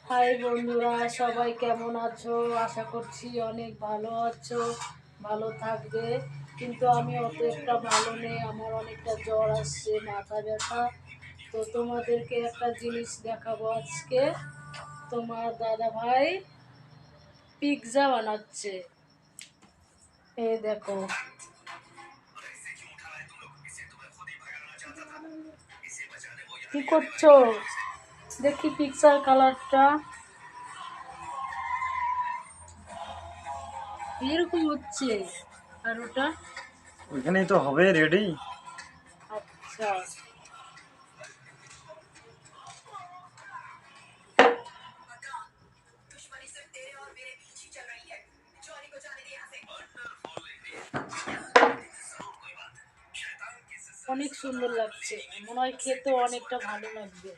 High বন্ধুরা, সবাই কেমন আছো? আশা করছি অনেক ভালো আছো, ভালো থাকবে। কিন্তু আমি অত একটা ভালো নেই, আমার অনেকটা জ্বর আসছে, মাথা ব্যথা। তো তোমাদেরকে একটা জিনিস দেখাবো আজকে। তোমার দাদা ভাই পিৎজা বানাচ্ছে, এই দেখো। কি করছো? দেখি পিৎজার কালারটা এরকম হচ্ছে, আর ওটা ওইখানেই তো হবে রেডি। আচ্ছা। অনেক সুন্দর লাগছে, মনে হয় খেতে অনেকটা ভালো লাগবে।